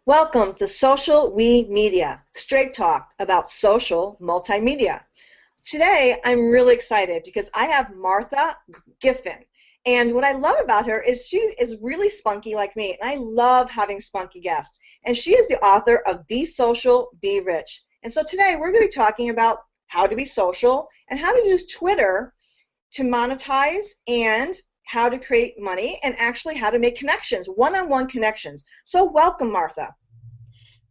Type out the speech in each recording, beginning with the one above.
Welcome to Social Media, straight talk about social multimedia. Today, I'm really excited because I have Martha Giffen. And what I love about her is she is really spunky like me, and I love having spunky guests. And she is the author of Be Social, Be Rich. And so today, we're going to be talking about how to be social and how to use Twitter to monetize and how to create money and actually how to make connections, one-on-one connections. So welcome, Martha.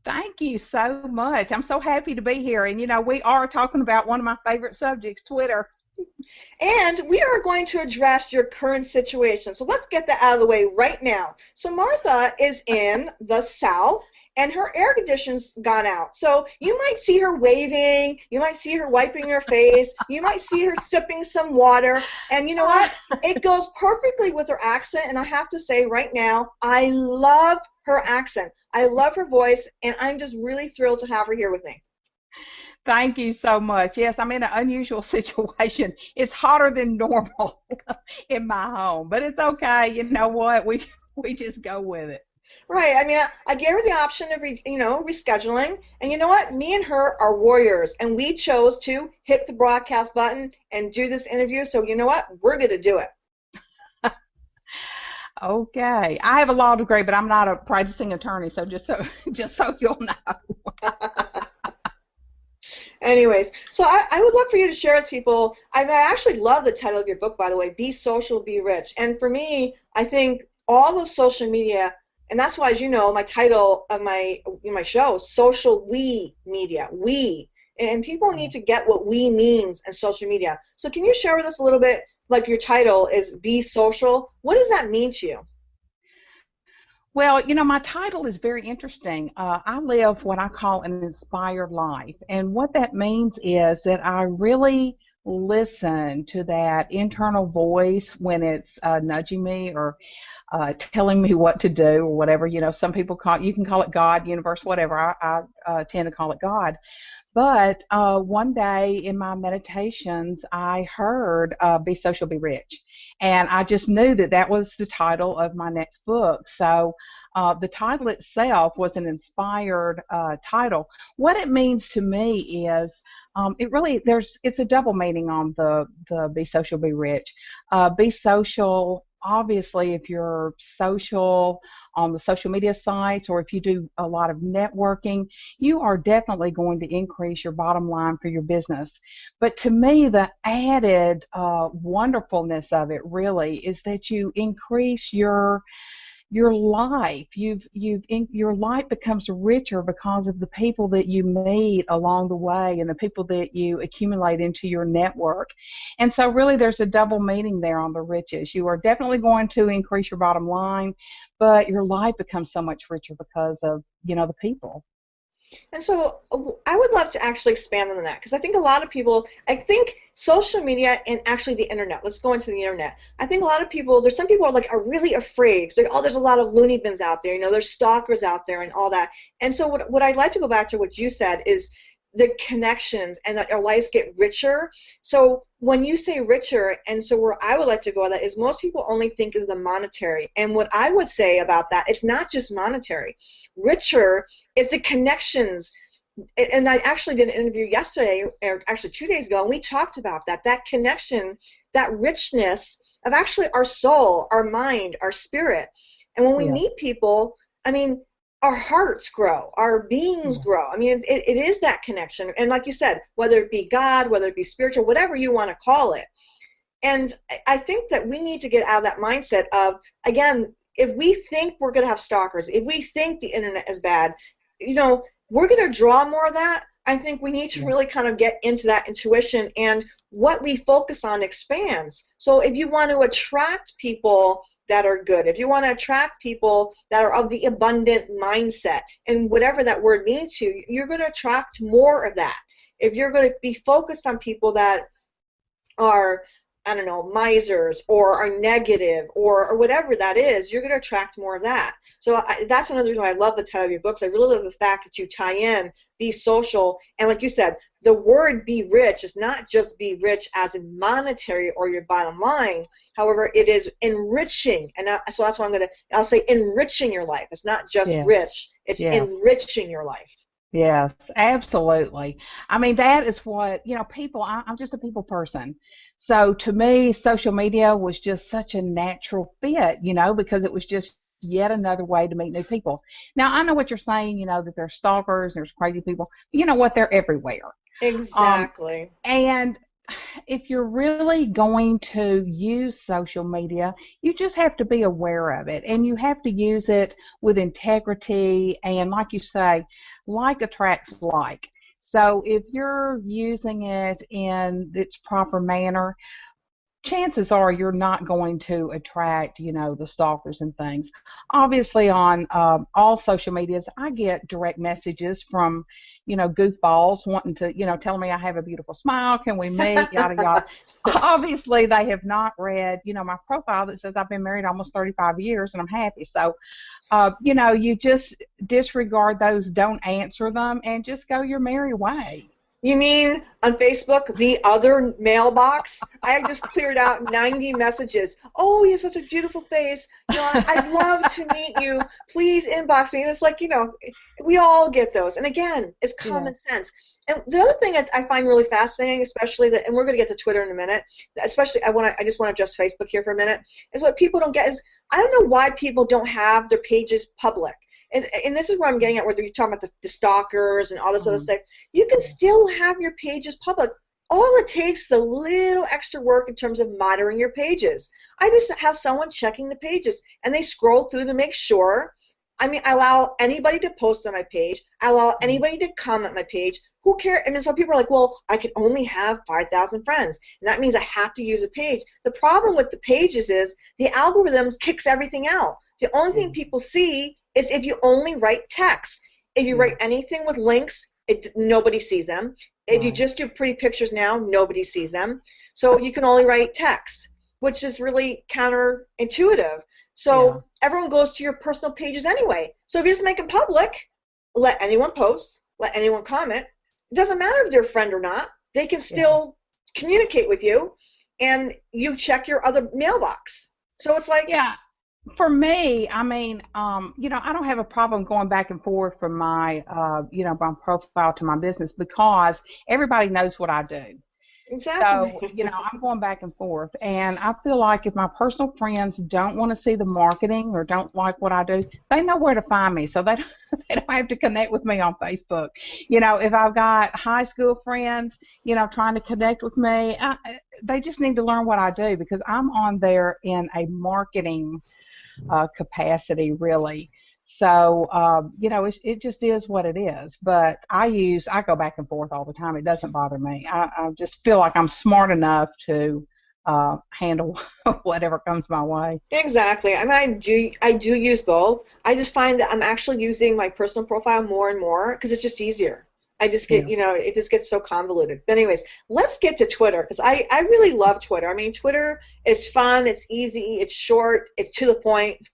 Thank you so much. I'm so happy to be here. And, we are talking about one of my favorite subjects, Twitter. And we are going to address your current situation. So let's get that out of the way right now. So Martha is in the South, and her air conditioning's gone out. So you might see her waving. You might see her wiping her face. You might see her sipping some water. And you know what? It goes perfectly with her accent. And I have to say right now, I love her accent. I love her voice, and I'm just really thrilled to have her here with me. Thank you so much. Yes, I'm in an unusual situation. It's hotter than normal in my home, but it's okay. You know what? We just go with it. Right. I mean, I gave her the option of rescheduling, and you know what? Me and her are warriors, and we chose to hit the broadcast button and do this interview. So you know what? We're going to do it. Okay. I have a law degree, but I'm not a practicing attorney. So just so you'll know. Anyways, so I would love for you to share with people. I actually love the title of your book, by the way, Be Social, Be Rich. And for me, I think all of social media, and that's why, as you know, my title of my show is Social Media. We. And people need to get what we means in social media. So can you share with us a little bit, like your title is Be Social. What does that mean to you? Well, my title is very interesting. I live what I call an inspired life. And what that means is that I really listen to that internal voice when it's nudging me or telling me what to do or whatever. Some people you can call it God, universe, whatever. I tend to call it God. But one day in my meditations, I heard Be Social, Be Rich. And I just knew that was the title of my next book. So the title itself was an inspired title. What it means to me is it's a double meaning on the Be Social, Be Rich. Be social. Obviously, if you're social on the social media sites or if you do a lot of networking, you are definitely going to increase your bottom line for your business. But to me, the added wonderfulness of it really is that you increase your life. Your life becomes richer because of the people that you meet along the way and the people that you accumulate into your network. And so really there's a double meaning there on the riches. You are definitely going to increase your bottom line, but your life becomes so much richer because of, the people. And so I would love to actually expand on that because I think a lot of people, I think social media and actually the internet, let's go into the internet. I think a lot of people, there's some people are really afraid. It's like, oh, there's a lot of loony bins out there, there's stalkers out there and all that. And so what I'd like to go back to what you said is the connections and that our lives get richer. So when you say richer, and so where I would like to go with that is most people only think of the monetary. And what I would say about that, it's not just monetary. Richer is the connections. And I actually did an interview yesterday, or actually 2 days ago, and we talked about that connection, that richness of actually our soul, our mind, our spirit. And when we meet people, our hearts grow, our beings grow. It is that connection. And like you said, whether it be God, whether it be spiritual, whatever you want to call it. And I think that we need to get out of that mindset of, again, if we think we're going to have stalkers, if we think the internet is bad, we're going to draw more of that. I think we need to really kind of get into that intuition, and what we focus on expands. So if you want to attract people that are good, if you want to attract people that are of the abundant mindset, and whatever that word means to you, you're going to attract more of that. If you're going to be focused on people that are, misers or are negative or whatever that is, you're going to attract more of that. So that's another reason why I love the title of your books. I really love the fact that you tie in Be Social, and like you said, the word be rich is not just be rich as in monetary or your bottom line. However, it is enriching, and so that's why I'll say enriching your life. It's not just rich, It's Yes. enriching your life. Yes, absolutely. I mean, that is what, people, I'm just a people person. So to me, social media was just such a natural fit, because it was just yet another way to meet new people. Now, I know what you're saying, that there's stalkers, there's crazy people. You know what? They're everywhere. Um, Exactly. and if you're really going to use social media, you just have to be aware of it and you have to use it with integrity. And like you say, like attracts like. So if you're using it in its proper manner, chances are you're not going to attract, the stalkers and things. Obviously, on all social medias, I get direct messages from, goofballs wanting to, telling me I have a beautiful smile, can we meet, yada, yada. Obviously, they have not read, my profile that says I've been married almost 35 years and I'm happy. So, you just disregard those, don't answer them, and just go your merry way. You mean on Facebook, the other mailbox? I just cleared out 90 messages. Oh, you have such a beautiful face. I'd love to meet you. Please inbox me. And it's like, we all get those. And again, it's Yeah. common sense. And the other thing that I find really fascinating, especially and we're going to get to Twitter in a minute, especially I just want to address Facebook here for a minute, is what people don't get is I don't know why people don't have their pages public. And this is where I'm getting at, whether you're talking about the stalkers and all this other Mhm. stuff. You can still have your pages public. All it takes is a little extra work in terms of monitoring your pages. I just have someone checking the pages, and they scroll through to make sure. I mean, I allow anybody to post on my page. I allow anybody to comment on my page. Who cares? I mean, some people are like, well, I can only have 5,000 friends, and that means I have to use a page. The problem with the pages is the algorithm kicks everything out. The only Yeah. thing people see is if you only write text. If you Yeah. write anything with links, nobody sees them. If you Right. just do pretty pictures now, nobody sees them. So you can only write text, which is really counterintuitive. Yeah. So everyone goes to your personal pages anyway. So if you just make them public, let anyone post, let anyone comment. It doesn't matter if they're a friend or not. They can Yeah. still communicate with you, and you check your other mailbox. So it's like, Yeah. For me, I mean, I don't have a problem going back and forth from my profile to my business because everybody knows what I do. So, exactly. I'm going back and forth. And I feel like if my personal friends don't want to see the marketing or don't like what I do, they know where to find me. So they don't, they don't have to connect with me on Facebook. If I've got high school friends, trying to connect with me, they just need to learn what I do because I'm on there in a marketing capacity, really. So, it just is what it is. But I go back and forth all the time. It doesn't bother me. I just feel like I'm smart enough to handle whatever comes my way. Exactly. I mean, I do use both. I just find that I'm actually using my personal profile more and more because it's just easier. I just get, Yeah. it just gets so convoluted. But anyways, let's get to Twitter because I really love Twitter. I mean, Twitter is fun, it's easy, it's short, it's to the point.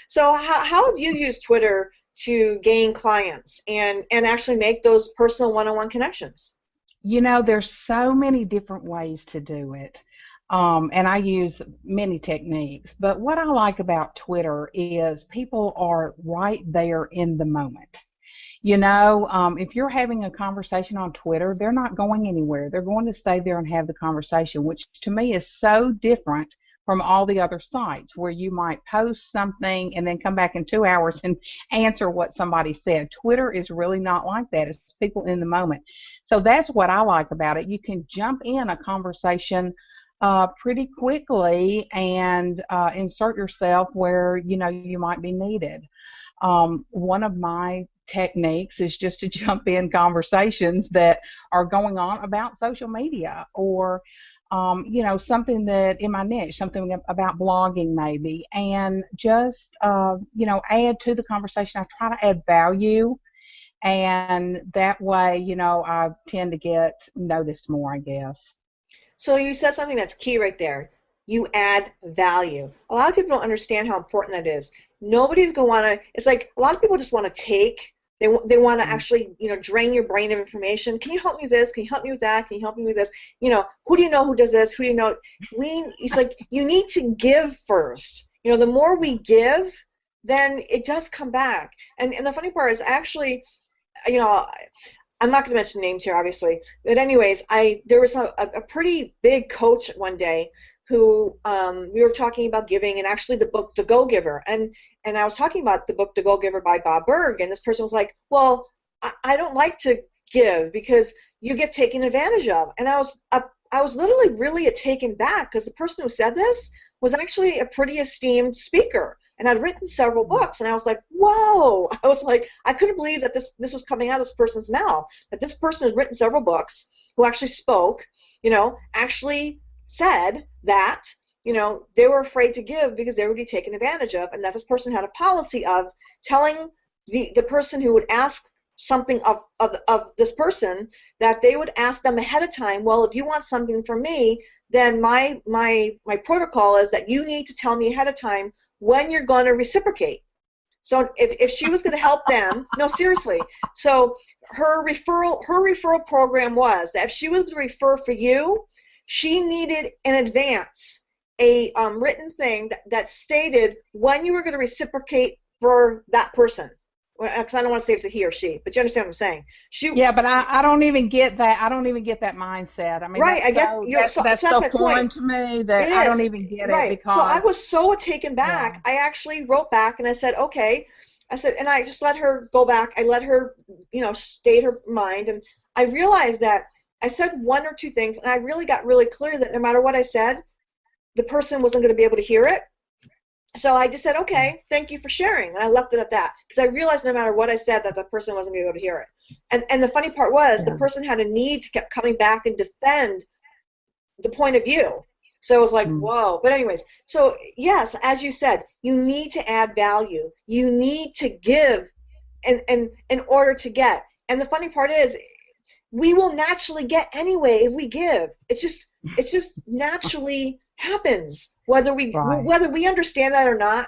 So how have you used Twitter to gain clients and actually make those personal one-on-one connections? There's so many different ways to do it. And I use many techniques. But what I like about Twitter is people are right there in the moment. If you're having a conversation on Twitter, they're not going anywhere. They're going to stay there and have the conversation, which to me is so different from all the other sites where you might post something and then come back in 2 hours and answer what somebody said. Twitter is really not like that. It's people in the moment. So that's what I like about it. You can jump in a conversation pretty quickly and insert yourself where you might be needed. One of my techniques is just to jump in conversations that are going on about social media or something that in my niche, something about blogging maybe, and just add to the conversation. I try to add value, and that way I tend to get noticed more, I guess. So you said something that's key right there. You add value. A lot of people don't understand how important that is. Nobody's going to want to, it's like a lot of people just want to take. They want to Mm. actually, drain your brain of information. Can you help me with this? Can you help me with that? Can you help me with this? Who do you know who does this? Who do you know? It's like you need to give first. The more we give, then it does come back. And the funny part is actually, you know, I'm not going to mention names here, obviously, but anyways, there was a pretty big coach one day who we were talking about giving, and actually the book The Go-Giver, and I was talking about the book The Go-Giver by Bob Berg, and this person was like, well, I don't like to give because you get taken advantage of, and I was literally really taken back because the person who said this was actually a pretty esteemed speaker and had written several books, and I was like, whoa! I was like, I couldn't believe that this was coming out of this person's mouth, that this person had written several books, who actually spoke, actually said that, they were afraid to give because they would be taken advantage of, and that this person had a policy of telling the person who would ask something of this person that they would ask them ahead of time, well, if you want something from me, then my protocol is that you need to tell me ahead of time when you're going to reciprocate. So if she was going to help them, no, seriously. So her referral program was that if she was to refer for you, she needed in advance a written thing that stated when you were going to reciprocate for that person. Because I don't want to say it's a he or she, but you understand what I'm saying. Yeah, but I don't even get that. I don't even get that mindset. I mean, right, that's so foreign to me that I don't even get it. Because so I was so taken back. Yeah. I actually wrote back and I said, okay. I said, and I just let her go back. I let her, state her mind, and I realized that I said one or two things, and I really got really clear that no matter what I said, the person wasn't going to be able to hear it. So I just said, okay, thank you for sharing, and I left it at that, because I realized no matter what I said that the person wasn't going to be able to hear it. And the funny part was the person had a need to keep coming back and defend the point of view. So it was like, whoa. But anyways, so yes, as you said, you need to add value. You need to give in order to get. And the funny part is, we will naturally get anyway if we give. It just naturally happens. Whether we understand that or not,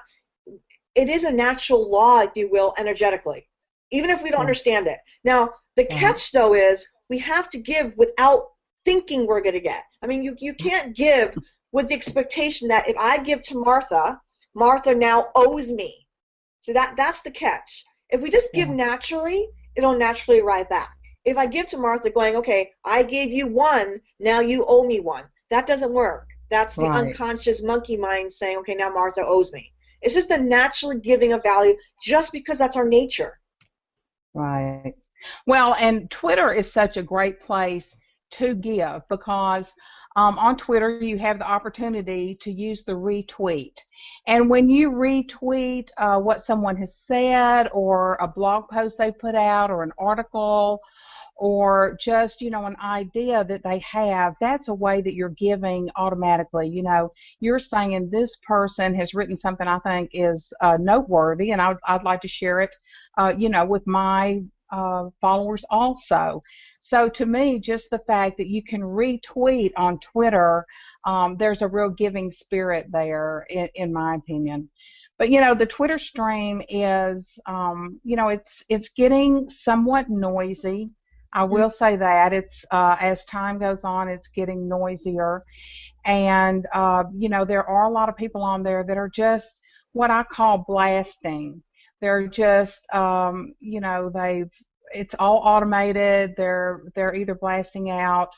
it is a natural law, if you will, energetically, even if we don't understand it. Now, the catch, though, is we have to give without thinking we're going to get. I mean, you can't give with the expectation that if I give to Martha, Martha now owes me. So that's the catch. If we just give naturally, it'll naturally arrive back. If I give to Martha going, okay, I gave you one, now you owe me one, that doesn't work. That's the unconscious monkey mind saying, okay, now Martha owes me. It's just the naturally giving of value just because that's our nature. Right. Well, and Twitter is such a great place to give because on Twitter you have the opportunity to use the retweet. And when you retweet what someone has said or a blog post they put out or an article or just, an idea that they have, that's a way that you're giving automatically. You're saying this person has written something I think is noteworthy, and I'd like to share it, with my followers also. So to me, just the fact that you can retweet on Twitter, there's a real giving spirit there, in my opinion. But the Twitter stream is, it's getting somewhat noisy. I will say that it's as time goes on, it's getting noisier, and there are a lot of people on there that are just what I call blasting. They're just it's all automated. They're either blasting out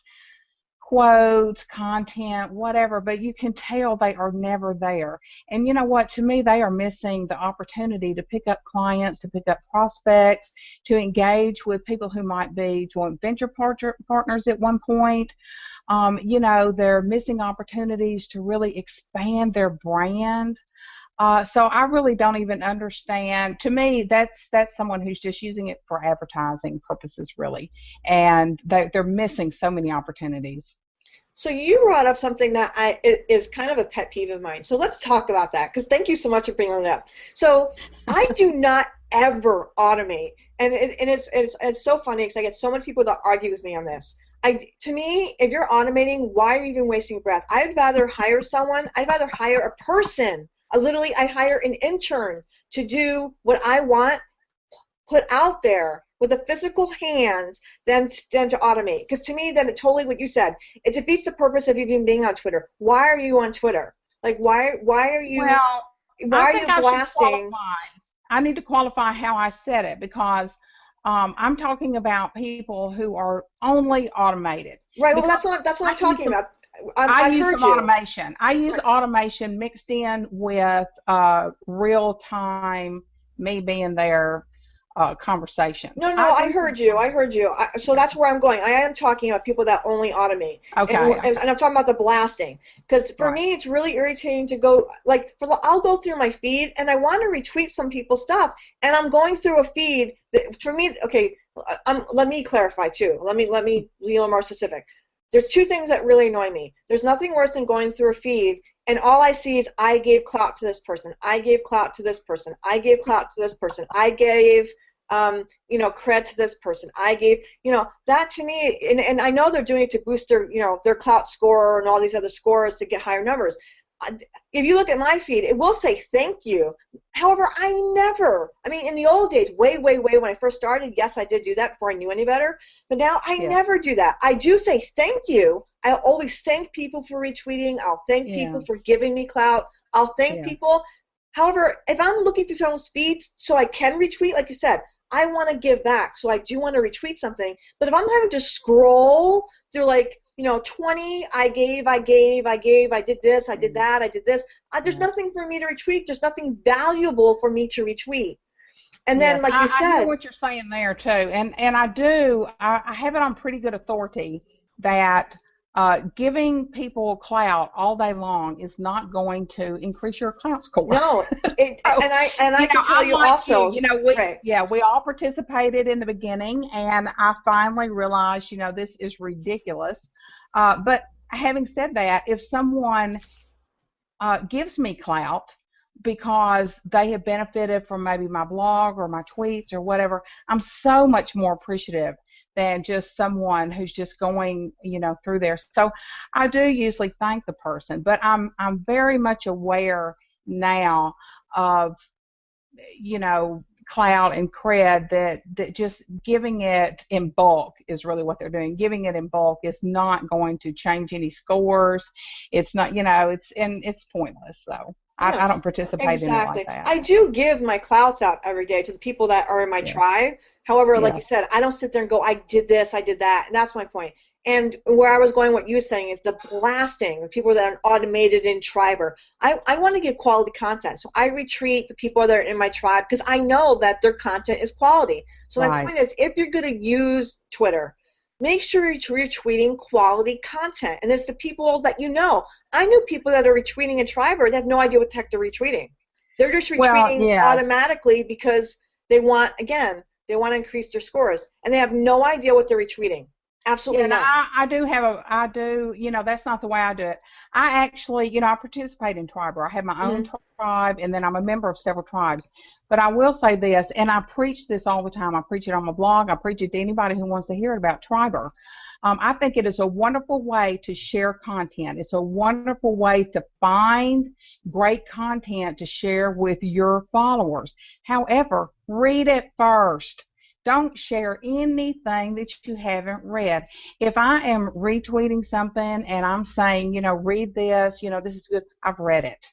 quotes, content, whatever, but you can tell they are never there. And you know what? To me, they are missing the opportunity to pick up clients, to pick up prospects, to engage with people who might be joint venture partners at one point. They're missing opportunities to really expand their brand. So I really don't even understand. To me, that's someone who's just using it for advertising purposes, really, and they're missing so many opportunities. So you brought up something that is kind of a pet peeve of mine. So let's talk about that, because thank you so much for bringing it up. So I do not ever automate, and it's so funny because I get so many people that argue with me on this. To me, if you're automating, why are you even wasting your breath? I'd rather hire someone. I'd rather hire a person. I hire an intern to do what I want put out there with a physical hand than to automate. Because to me, then it totally, what you said, it defeats the purpose of even being on Twitter. Why are you on Twitter? Like, why are you? Well, Why I are think you I should blasting? qualify. I need to qualify how I said it because I'm talking about people who are only automated. Right. Well, Because that's what I I'm use talking some, about. I I've use heard some you. automation. I use Right. automation mixed in with real time me being there conversations. No, no, I I do some heard you. I heard you. So yeah. that's where I'm going. I am talking about people that only automate, Okay, and okay, I'm talking about the blasting. Because for right. me, it's really irritating to go I'll go through my feed and I want to retweet some people's stuff, and I'm going through a feed that for me, okay, let me clarify too. Let me be a little more specific. There's two things that really annoy me. There's nothing worse than going through a feed and all I see is I gave clout to this person. I gave clout to this person. I gave clout to this person. I gave cred to this person. I gave, that to me, and I know they're doing it to boost their, their clout score and all these other scores to get higher numbers. If you look at my feed, it will say thank you. However, I mean, in the old days, way, way, way when I first started, yes, I did do that before I knew any better. But now I Yeah, never do that. I do say thank you. I always thank people for retweeting. I'll thank yeah, people for giving me clout. I'll thank yeah, people. However, if I'm looking through someone's feeds so I can retweet, like you said, I want to give back, so I do want to retweet something. But if I'm having to scroll through 20, I did this, I did yeah, that, I did this, there's yeah. nothing for me to retweet. There's nothing valuable for me to retweet. And then, Yes, like you I hear said, what you're saying there too, and I do. I have it on pretty good authority that giving people clout all day long is not going to increase your clout score. no, So, and I can tell I'm you like you. also, right. We all participated in the beginning, and I finally realized, this is ridiculous. But having said that, if someone gives me clout because they have benefited from maybe my blog or my tweets or whatever, I'm so much more appreciative than just someone who's just going, through there. So I do usually thank the person, but I'm very much aware now of, clout and cred that just giving it in bulk is really what they're doing. Giving it in bulk is not going to change any scores. It's not, it's pointless. So Yeah, I don't participate in it like exactly. that. I do give my clouts out every day to the people that are in my Yes, tribe. However, like you yes, said, I don't sit there and go, I did this, I did that. And that's my point. And where I was going, what you were saying is the blasting, the people that are automated in Triber. I want to give quality content. So I retreat the people that are in my tribe because I know that their content is quality. So my right. point is, if you're going to use Twitter, make sure you're retweeting quality content. And it's the people that you know. I knew people that are retweeting a Triber that have no idea what the heck they're retweeting. They're just Well, retweeting yes. automatically because they want to increase their scores. And they have no idea what they're retweeting. Yeah, Absolutely and none. I do, that's not the way I do it. I actually, I participate in Triber. I have my own Mm-hmm. tribe, and then I'm a member of several tribes. But I will say this, and I preach this all the time. I preach it on my blog. I preach it to anybody who wants to hear it about Triber. I think it is a wonderful way to share content. It's a wonderful way to find great content to share with your followers. However, read it first. Don't share anything that you haven't read. If I am retweeting something and I'm saying, read this, this is good, I've read it.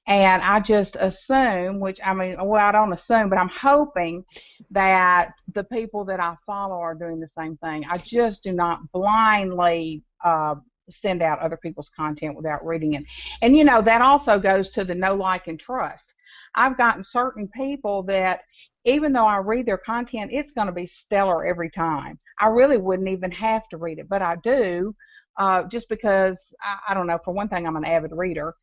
And I just assume, which I mean, well, I don't assume, but I'm hoping that the people that I follow are doing the same thing. I just do not blindly send out other people's content without reading it. And, that also goes to the know, like, and trust. I've gotten certain people that even though I read their content, it's going to be stellar every time. I really wouldn't even have to read it, but I do just because, I don't know, for one thing, I'm an avid reader,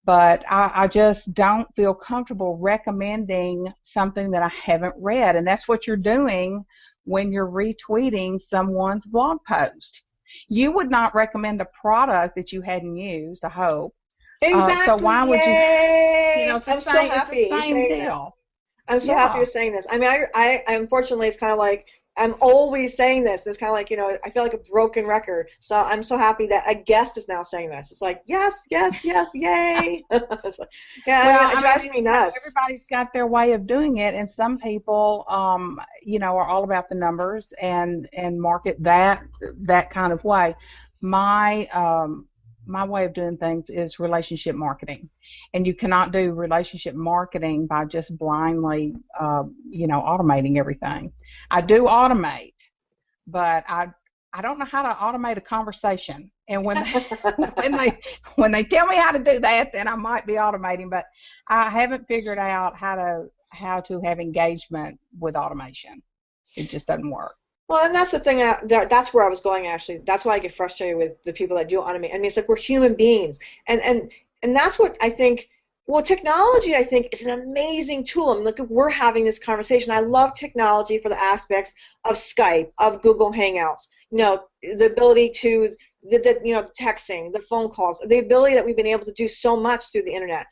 but I just don't feel comfortable recommending something that I haven't read. And that's what you're doing when you're retweeting someone's blog post. You would not recommend a product that you hadn't used, I hope. So Exactly. why would you, Yay! I'm so it's the happy you're same saying this. deal. I'm so happy Yeah. you're saying this. I mean, unfortunately, it's kind of like I'm always saying this. It's kind of like, I feel like a broken record. So I'm so happy that a guest is now saying this. It's like, yes, yes, yes, yay. So, yeah, I mean, Well, it I mean, drives me nuts. everybody's got their way of doing it, and some people, are all about the numbers and market that kind of way. My my way of doing things is relationship marketing, and you cannot do relationship marketing by just blindly, automating everything. I do automate, but I don't know how to automate a conversation. And when they, when they tell me how to do that, then I might be automating. But I haven't figured out how to have engagement with automation. It just doesn't work. Well, and that's the thing. That's where I was going. Actually, that's why I get frustrated with the people that do automate. I mean, it's like we're human beings, and that's what I think. Well, technology, I think, is an amazing tool. I mean, look, we're having this conversation. I love technology for the aspects of Skype, of Google Hangouts. The ability to the texting, the phone calls, the ability that we've been able to do so much through the internet.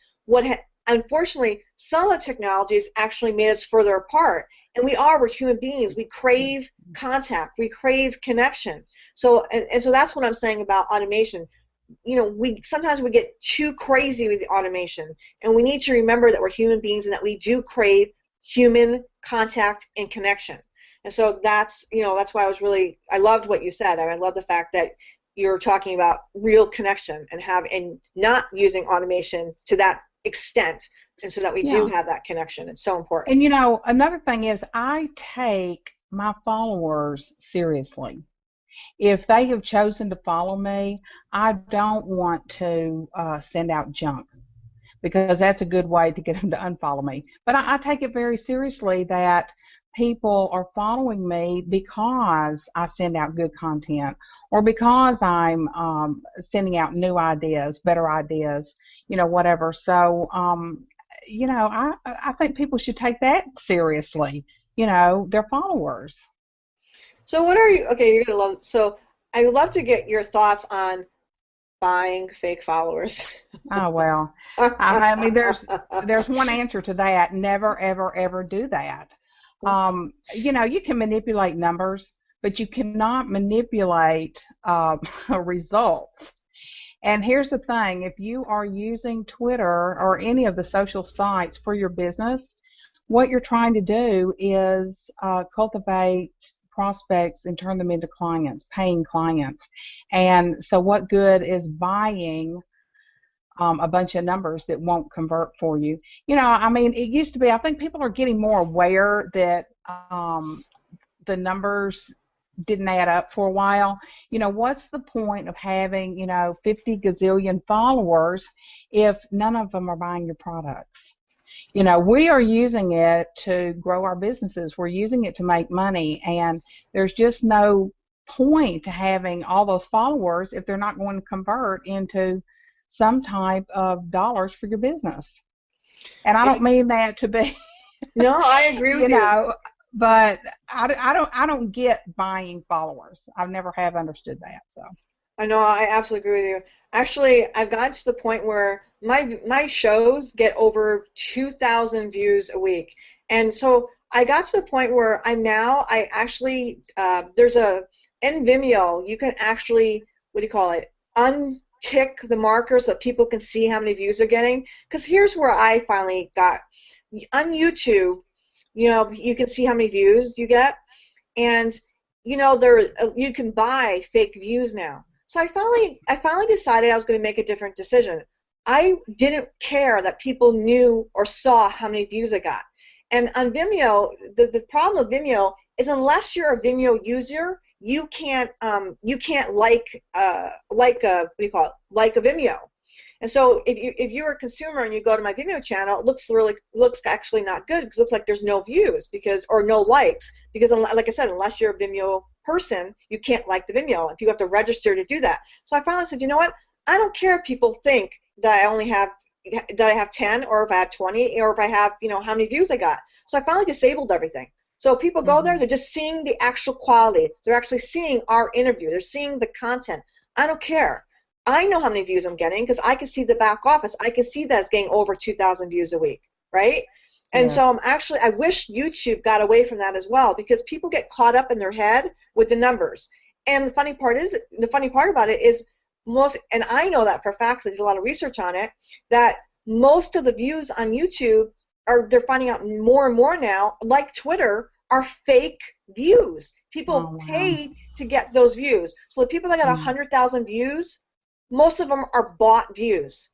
Unfortunately, some of the technology has actually made us further apart, and we're human beings. We crave contact, we crave connection. So that's what I'm saying about automation. Sometimes we get too crazy with the automation, and we need to remember that we're human beings and that we do crave human contact and connection. And so that's why I loved what you said. I love the fact that you're talking about real connection and not using automation to that extent, and so that we do have that connection. It's so important. And another thing is I take my followers seriously. If they have chosen to follow me, I don't want to send out junk, because that's a good way to get them to unfollow me. But I take it very seriously that people are following me because I send out good content, or because I'm sending out new ideas, better ideas, whatever. So, I think people should take that seriously, their followers. So what are you? Okay, you're gonna love. So I would love to get your thoughts on buying fake followers. Oh well, I mean, there's one answer to that. Never, ever, ever do that. You can manipulate numbers, but you cannot manipulate results. And here's the thing: if you are using Twitter or any of the social sites for your business, what you're trying to do is cultivate prospects and turn them into clients, paying clients. And so what good is buying a bunch of numbers that won't convert for you? I mean, it used to be, I think people are getting more aware that the numbers didn't add up for a while. What's the point of having, 50 gazillion followers if none of them are buying your products? We are using it to grow our businesses. We're using it to make money, and there's just no point to having all those followers if they're not going to convert into some type of dollars for your business. And I don't mean that to be no, I agree with you. But I don't get buying followers. I've never have understood that. So I know, I absolutely agree with you. Actually, I've gotten to the point where my shows get over 2,000 views a week, and so I got to the point where I actually there's in Vimeo you can actually, what do you call it, untick the marker so that people can see how many views they're getting. Because here's where I finally got on YouTube. You can see how many views you get, and you can buy fake views now. So I finally decided I was going to make a different decision. I didn't care that people knew or saw how many views I got. And on Vimeo, the problem with Vimeo is unless you're a Vimeo user, you can't like a Vimeo. And so if you're a consumer and you go to my Vimeo channel, it looks actually not good, because it looks like there's no views or no likes, because like I said, unless you're a Vimeo person, you can't like the Vimeo, and people have to register to do that. So I finally said, you know what? I don't care if people think that I have 10, or if I have 20, or if I have how many views I got. So I finally disabled everything. So people go there, they're just seeing the actual quality. They're actually seeing our interview. They're seeing the content. I don't care. I know how many views I'm getting because I can see the back office. I can see that it's getting over 2,000 views a week, right? And so I wish YouTube got away from that as well, because people get caught up in their head with the numbers. And the funny part about it is and I know that for a fact, 'cause I did a lot of research on it, that most of the views on YouTube they're finding out more and more now, like Twitter, are fake views. People paid to get those views. So the people that got 100,000 views, most of them are bought views.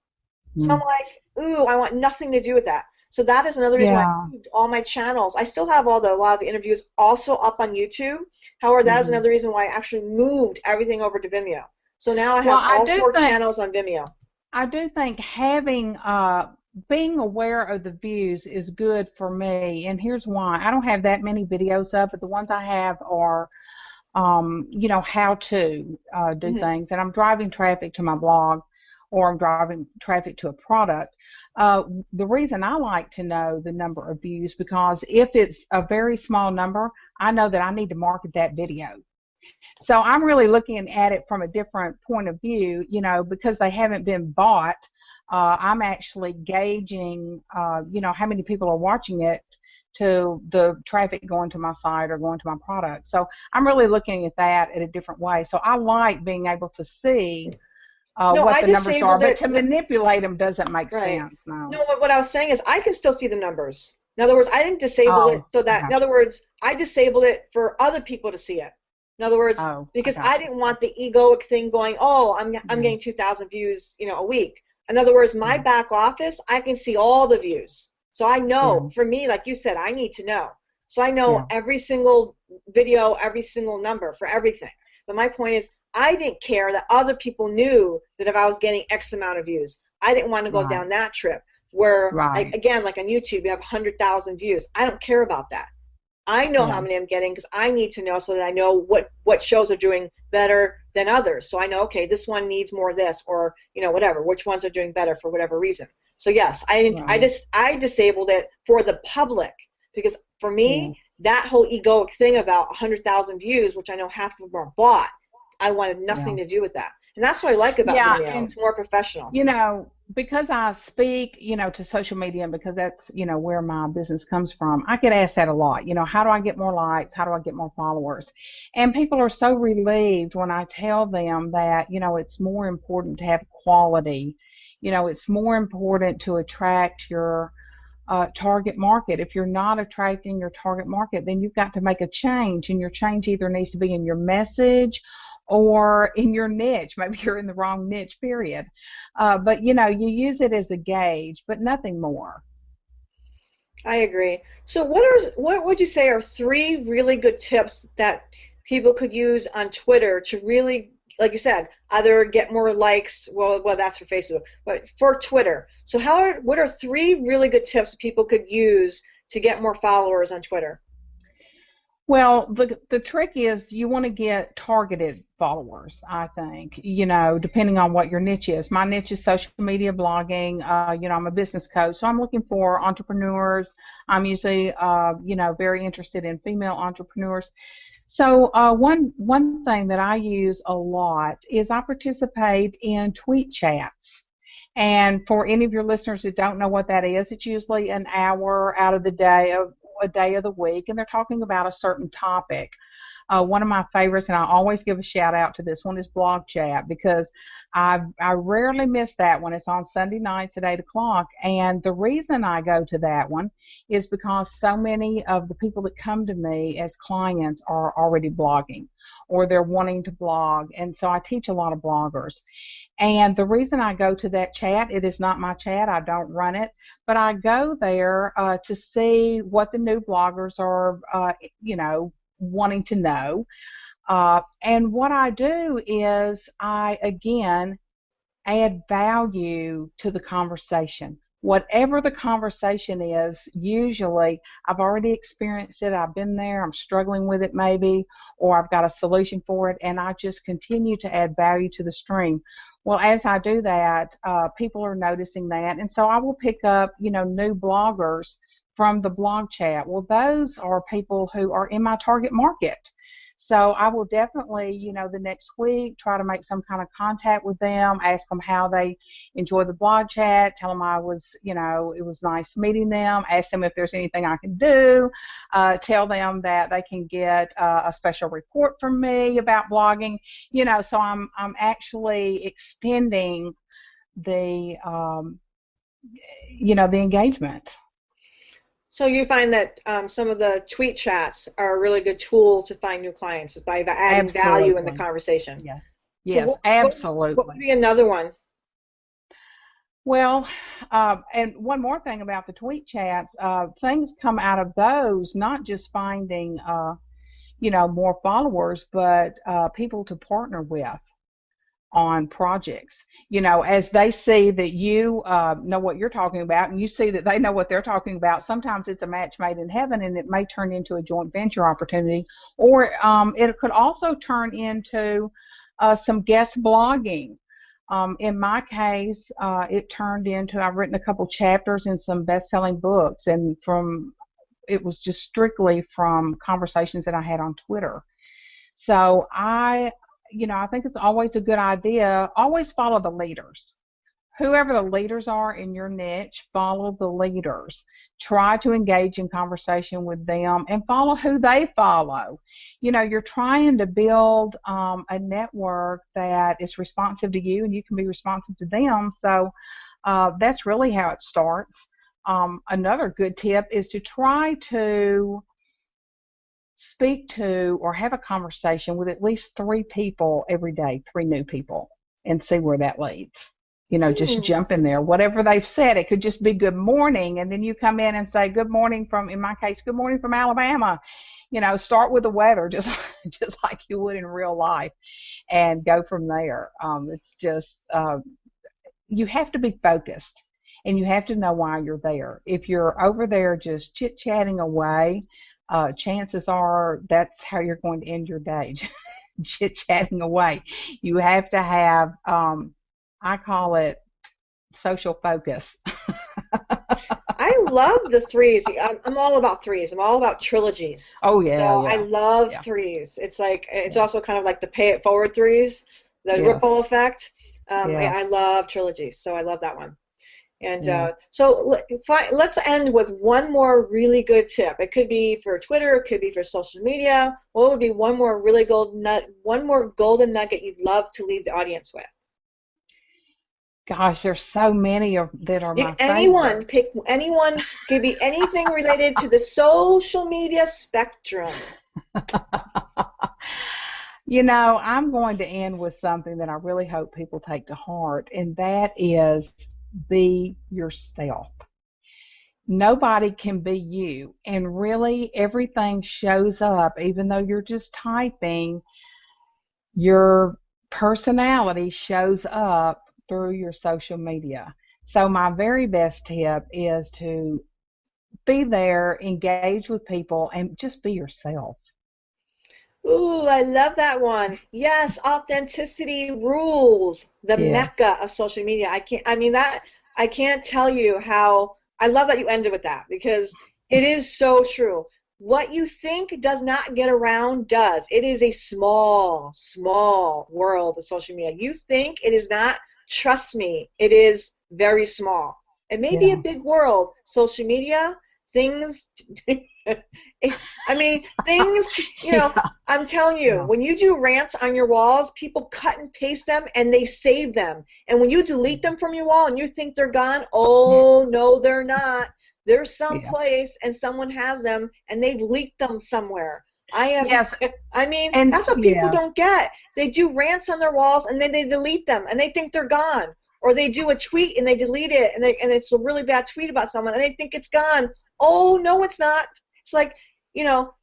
So I'm Mm. like, ooh, I want nothing to do with that. So that is another reason why I Yeah. moved all my channels. I still have a lot of the interviews also up on YouTube. However, that is Hmm. another reason why I actually moved everything over to Vimeo. So now I Well, have all 4 channels on Vimeo. I do think having being aware of the views is good for me, and here's why. I don't have that many videos up, but the ones I have are how to do Hmm. things, and I'm driving traffic to my blog, or I'm driving traffic to a product. The reason I like to know the number of views, because if it's a very small number, I know that I need to market that video. So I'm really looking at it from a different point of view, because they haven't been bought. I'm actually gauging, how many people are watching it to the traffic going to my site or going to my product. So I'm really looking at that in a different way. So I like being able to see No, what I the numbers are, disabled but it. to No, manipulate them doesn't make right. sense now. No, what I was saying is I can still see the numbers. In other words, I didn't disable it Oh, so I that, in got other you. words, I disabled it for other people to see it. In other words, Oh, I because I got you. didn't want the egoic thing going, oh, I'm Yeah. getting 2,000 views, a week. In other words, my Yeah. back office, I can see all the views. So I know, Yeah. for me, like you said, I need to know. So I know Yeah. every single video, every single number for everything. But my point is, I didn't care that other people knew that if I was getting X amount of views. I didn't want to go Right. down that trip where, like, Right. again, like on YouTube, you have 100,000 views. I don't care about that. I know how Yeah. many I'm getting because I need to know so that I know what shows are doing better than others. So I know, okay, this one needs more of this, or whatever. Which ones are doing better for whatever reason. So yes, I didn't. Right. I disabled it for the public because for Yeah. me, that whole egoic thing about 100,000 views, which I know half of them are bought, I wanted Yeah. nothing to do with that. And that's what I like about Yeah. Vimeo. And It's more professional. because I speak, to social media, and because that's, where my business comes from, I get asked that a lot. How do I get more likes? How do I get more followers? And people are so relieved when I tell them that, it's more important to have quality. It's more important to attract your target market. If you're not attracting your target market, then you've got to make a change, and your change either needs to be in your message or in your niche. Maybe you're in the wrong niche, period. But you use it as a gauge, but nothing more. I agree. So what would you say are 3 really good tips that people could use on Twitter to really, like you said, either get more likes, well that's for Facebook, but for Twitter. So what are 3 really good tips people could use to get more followers on Twitter? Well, the trick is you want to get targeted followers, I think, depending on what your niche is. My niche is social media blogging. I'm a business coach, so I'm looking for entrepreneurs. I'm usually, very interested in female entrepreneurs. So one thing that I use a lot is I participate in tweet chats. And for any of your listeners that don't know what that is, it's usually an hour out of the day of a day of the week, and they're talking about a certain topic. One of my favorites, and I always give a shout out to this one, is Blog Chat, because I rarely miss that one. It's on Sunday nights at 8 o'clock, and the reason I go to that one is because so many of the people that come to me as clients are already blogging, or they're wanting to blog, and so I teach a lot of bloggers. And the reason I go to that chat, it is not my chat, I don't run it, but I go there to see what the new bloggers are, wanting to know. And what I do is I, again, add value to the conversation. Whatever the conversation is, usually I've already experienced it, I've been there, I'm struggling with it maybe, or I've got a solution for it, and I just continue to add value to the stream. Well, as I do that, people are noticing that, and so I will pick up, new bloggers from the blog chat. Well, those are people who are in my target market. So I will definitely, the next week try to make some kind of contact with them, ask them how they enjoy the blog chat, tell them it was nice meeting them, ask them if there's anything I can do, tell them that they can get a special report from me about blogging, so I'm actually extending the, the engagement. So you find that some of the tweet chats are a really good tool to find new clients by adding value in the Absolutely. conversation. Yes. So Yes, what would absolutely. be another one? Well, and one more thing about the tweet chats, things come out of those, not just finding, more followers, but people to partner with on projects. As they see that you know what you're talking about, and you see that they know what they're talking about, sometimes it's a match made in heaven, and it may turn into a joint venture opportunity, or it could also turn into some guest blogging. In my case, it turned into I've written a couple chapters in some best-selling books, and from it was just strictly from conversations that I had on Twitter. So I think it's always a good idea. Always follow the leaders. Whoever the leaders are in your niche, follow the leaders. Try to engage in conversation with them and follow who they follow. You're trying to build a network that is responsive to you, and you can be responsive to them. So that's really how it starts. Another good tip is to try to speak to or have a conversation with at least three people every day, three new people, and see where that leads. Just Hmm. jump in there. Whatever they've said, it could just be good morning, and then you come in and say good morning from, in my case, good morning from Alabama. Start with the weather, just just like you would in real life, and go from there. It's just you have to be focused, and you have to know why you're there. If you're over there just chit chatting away, chances are that's how you're going to end your day, chit chatting away. You have to have, I call it social focus. I love the threes. I'm all about threes. I'm all about trilogies. Oh yeah, So I yeah, love yeah, threes. It's like it's yeah, also kind of like the pay it forward threes, the yes, ripple effect. yeah, I love trilogies, so I love that one. And yeah. let's end with one more really good tip. It could be for Twitter, it could be for social media. What would be one more golden nugget you'd love to leave the audience with? Gosh, there's so many that are my Anyone, favorites. pick anyone, could be anything related to the social media spectrum. I'm going to end with something that I really hope people take to heart, and that is be yourself. Nobody can be you, and really everything shows up, even though you're just typing, your personality shows up through your social media. So, my very best tip is to be there, engage with people, and just be yourself. Ooh, I love that one. Yes, authenticity rules, the Yeah. mecca of social media. I can't tell you how I love that you ended with that because it is so true. What you think does not get around does. It is a small, small world of social media. You think it is not, trust me, it is very small. It may be a Yeah. big world, social media, things I mean, things, Yeah. I'm telling you, Yeah. when you do rants on your walls, people cut and paste them and they save them. And when you delete them from your wall and you think they're gone, oh, no, they're not. They're Yeah. someplace and someone has them and they've leaked them somewhere. I have, Yes. I mean, And that's what people yeah. don't get. They do rants on their walls and then they delete them and they think they're gone. Or they do a tweet and they delete it and it's a really bad tweet about someone and they think it's gone. Oh, no, it's not. It's like,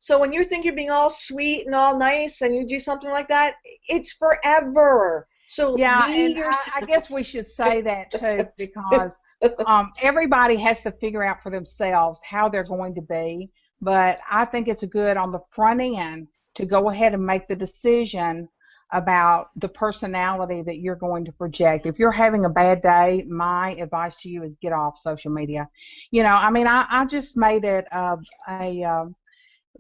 so when you think you're being all sweet and all nice and you do something like that, it's forever. So Yeah, be and I yourself. guess we should say that too, because everybody has to figure out for themselves how they're going to be. But I think it's good on the front end to go ahead and make the decision about the personality that you're going to project. If you're having a bad day, my advice to you is get off social media. I just made it a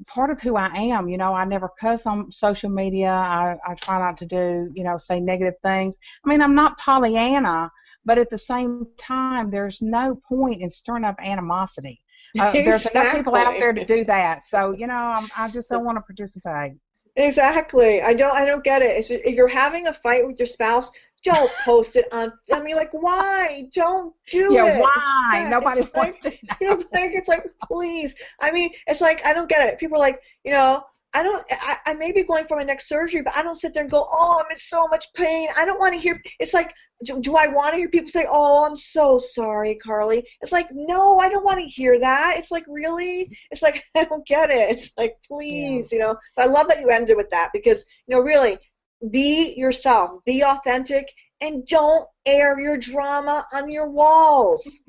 part of who I am. I never cuss on social media. I try not to do, say negative things. I'm not Pollyanna, but at the same time, there's no point in stirring up animosity. There's enough people out Exactly. there to do that. So, I just don't want to participate. Exactly. I don't get it. If you're having a fight with your spouse, don't post it on. I mean, like, why? Don't do Yeah, it. why? Yeah, Nobody it's wants like, to know. it's like, please. I mean, it's like, I don't get it. People are like, I may be going for my next surgery, but I don't sit there and go, oh, I'm in so much pain. I don't want to hear, it's like, do I want to hear people say, oh, I'm so sorry, Carly? It's like, no, I don't want to hear that. It's like, really? It's like, I don't get it. It's like, Yeah. please, So I love that you ended with that because, really, be yourself, be authentic, and don't air your drama on your walls.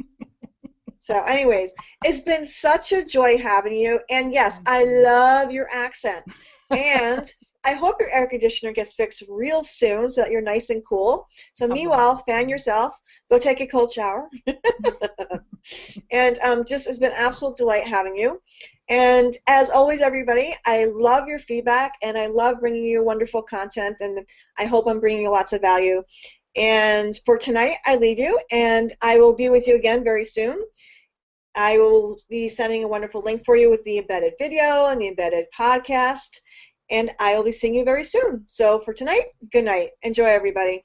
So anyways, it's been such a joy having you. And yes, I love your accent. And I hope your air conditioner gets fixed real soon so that you're nice and cool. So I meanwhile, will. fan yourself, go take a cold shower. And just it's been an absolute delight having you. And as always, everybody, I love your feedback, and I love bringing you wonderful content, and I hope I'm bringing you lots of value. And for tonight, I leave you, and I will be with you again very soon. I will be sending a wonderful link for you with the embedded video and the embedded podcast, and I will be seeing you very soon. So for tonight, good night. Enjoy, everybody.